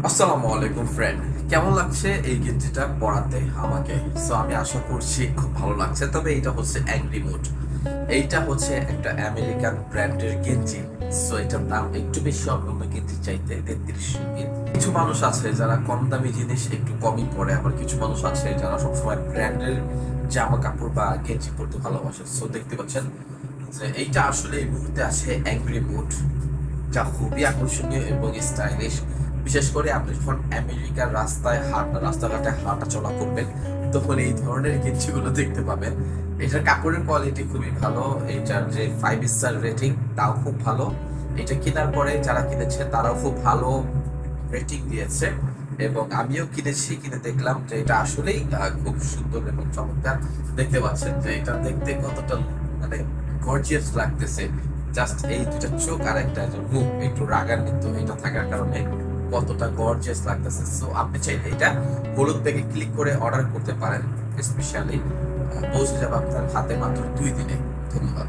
আসসালামু আলাইকুম ফ্রেন্ড, কেমন লাগছে এই গেঞ্জিটা পরাতে আমাকে? সো আমি আশা করছি খুব ভালো লাগছে। তবে এটা হচ্ছে অ্যাংরি মুড। এইটা হচ্ছে একটা আমেরিকান ব্র্যান্ডের গেঞ্জি। সো এটার দাম একটু বেশি অন্যান্য গেঞ্জি চাইতে 33 রিঙ্গিত। কিছু মানুষ আছে যারা কম দামি জিনিস একটু কমই পরে, আবার কিছু মানুষ আছে যারা সবসময় ব্র্যান্ডের জামা কাপড় বা গেঞ্জি পরতে ভালোবাসে। সো দেখতে পাচ্ছেন যে এইটা আসলে এই মুহূর্তে আছে অ্যাংরি মুড, যা খুবই আকর্ষণীয় এবং স্টাইলিশ। বিশেষ করে আপনি যখন আমেরিকার রাস্তাঘাটে হাঁটা চলা করবেন, তখন এই ধরনের গেঞ্জিগুলো দেখতে পাবেন। এটার কাপড়ের কোয়ালিটি খুবই ভালো, এটার যে 5 স্টার রেটিং তাও খুব ভালো। এটা কেনার পরে যারা কিনেছে তারাও খুব ভালো রেটিং দিয়েছে, এবং আমিও কিনেছি, কিনে দেখলাম যে এটা আসলেই খুব সুন্দর এবং চমৎকার। দেখতে পাচ্ছেন যে এটা দেখতে কতটা মানে গর্জিয়াস লাগতেছে। জাস্ট এই দুটা চোখ আর একটা যে মুখ একটু রাগান্বিত, এটা থাকার কারণে কতটা গর্জিয়াস লাগতেছে। সো আপনি চাইলে এটা হলুদ ব্যাগে ক্লিক করে অর্ডার করতে পারেন। স্পেশালি পৌঁছে যাবে আপনার হাতে মাত্র 2 দিনে। ধন্যবাদ।